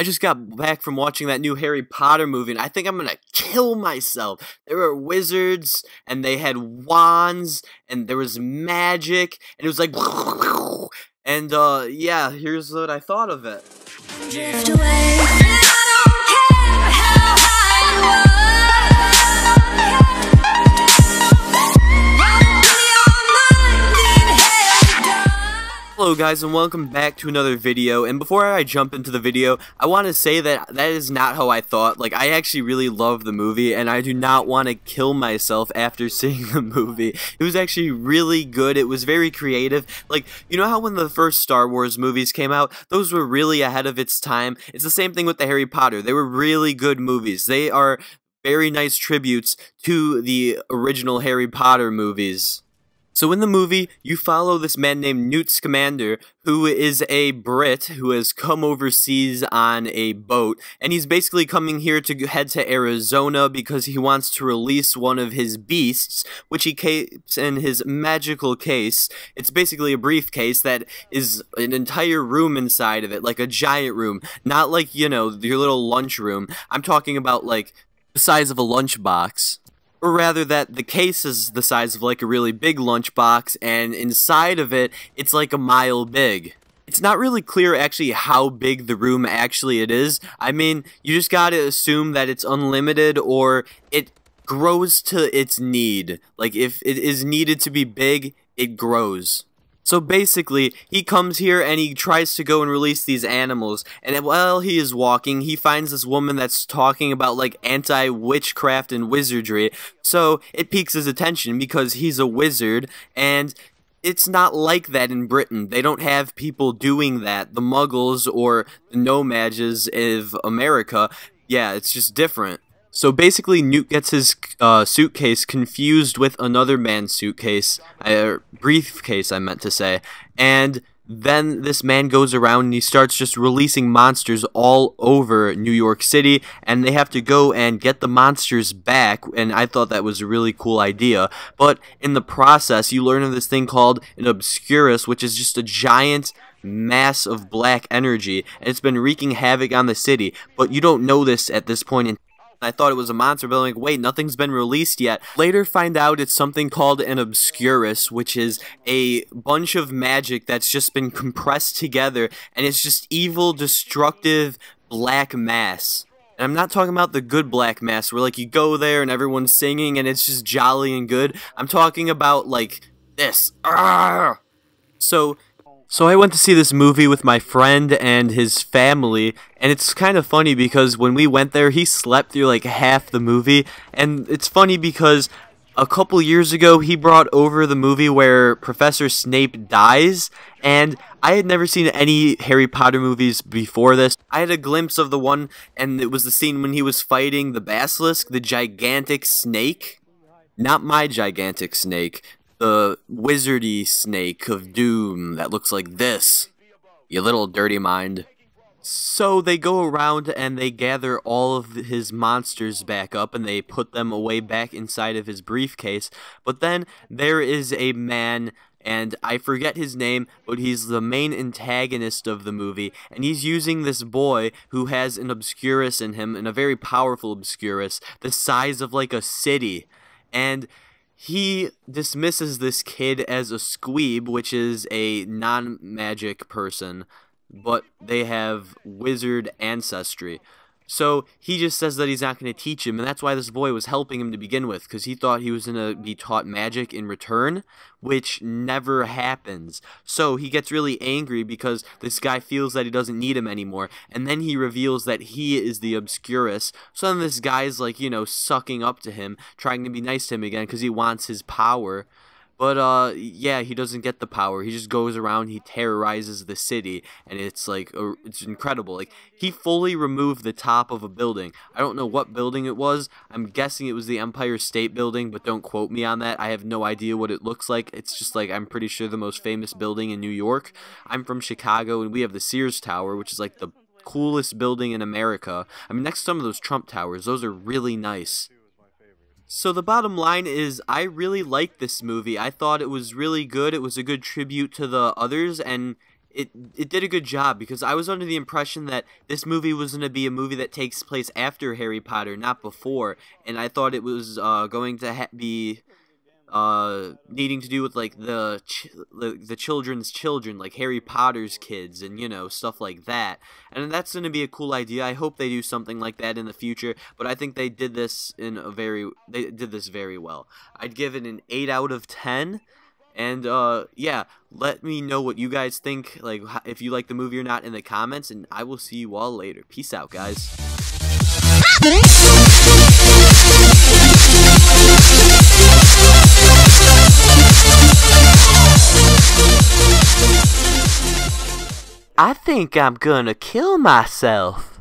I just got back from watching that new Harry Potter movie, and I think I'm gonna kill myself. There were wizards, and they had wands, and there was magic, and it was like, and yeah, here's what I thought of it. Drift away. I don't care how high you are. Hello guys, and welcome back to another video. And before I jump into the video, I want to say that that is not how I thought. Like, I actually really love the movie, and I do not want to kill myself after seeing the movie. It was actually really good. It was very creative. Like, you know how when the first Star Wars movies came out, those were really ahead of its time? It's the same thing with the Harry Potter. They were really good movies. They are very nice tributes to the original Harry Potter movies. So in the movie, you follow this man named Newt Scamander, who is a Brit who has come overseas on a boat, and he's basically coming here to head to Arizona because he wants to release one of his beasts, which he keeps in his magical case. It's basically a briefcase that is an entire room inside of it, like a giant room, not like, you know, your little lunch room. I'm talking about like the size of a lunchbox. Or rather that the case is the size of like a really big lunchbox, and inside of it, it's like a mile big. It's not really clear actually how big the room actually it is. I mean, you just gotta assume that it's unlimited or it grows to its need. Like, if it is needed to be big, it grows. So basically, he comes here and he tries to go and release these animals, and while he is walking, he finds this woman that's talking about like anti-witchcraft and wizardry, so it piques his attention because he's a wizard, and it's not like that in Britain. They don't have people doing that, the muggles or the no-mages of America. Yeah, it's just different. So basically, Newt gets his suitcase confused with another man's suitcase, briefcase I meant to say, and then this man goes around and he starts just releasing monsters all over New York City, and they have to go and get the monsters back, and I thought that was a really cool idea. But in the process, you learn of this thing called an Obscurus, which is just a giant mass of black energy, and it's been wreaking havoc on the city, but you don't know this at this point in time. I thought it was a monster, but I'm like, wait, nothing's been released yet. Later find out it's something called an Obscurus, which is a bunch of magic that's just been compressed together, and it's just evil, destructive black mass. And I'm not talking about the good black mass, where like you go there and everyone's singing and it's just jolly and good. I'm talking about like this. Arrgh! So I went to see this movie with my friend and his family, and it's kind of funny because when we went there, he slept through like half the movie, and it's funny because a couple years ago, he brought over the movie where Professor Snape dies, and I had never seen any Harry Potter movies before this. I had a glimpse of the one, and it was the scene when he was fighting the basilisk, the gigantic snake. Not my gigantic snake. The wizardy snake of doom that looks like this, you little dirty mind. So they go around and they gather all of his monsters back up and they put them away back inside of his briefcase. But then there is a man, and I forget his name, but he's the main antagonist of the movie, and he's using this boy who has an Obscurus in him, and a very powerful Obscurus, the size of like a city, and he dismisses this kid as a squeeb, which is a non-magic person, but they have wizard ancestry. So he just says that he's not going to teach him, and that's why this boy was helping him to begin with, because he thought he was going to be taught magic in return, which never happens. So he gets really angry because this guy feels that he doesn't need him anymore, and then he reveals that he is the Obscurus. So then this guy's like, you know, sucking up to him, trying to be nice to him again because he wants his power. But, yeah, he doesn't get the power. He just goes around, he terrorizes the city, and it's, like, it's incredible. Like, he fully removed the top of a building. I don't know what building it was. I'm guessing it was the Empire State Building, but don't quote me on that. I have no idea what it looks like. It's just, like, I'm pretty sure the most famous building in New York. I'm from Chicago, and we have the Sears Tower, which is, like, the coolest building in America. I mean, next to some of those Trump Towers, those are really nice. So the bottom line is, I really liked this movie. I thought it was really good. It was a good tribute to the others, and it did a good job, because I was under the impression that this movie was going to be a movie that takes place after Harry Potter, not before, and I thought it was going to be needing to do with like the children's children, like Harry Potter's kids, and you know, stuff like that. And that's going to be a cool idea. I hope they do something like that in the future, but I think they did this very well. I'd give it an 8 out of 10. And yeah, let me know what you guys think, like if you like the movie or not, in the comments, and I will see you all later. Peace out, guys. I think I'm gonna kill myself.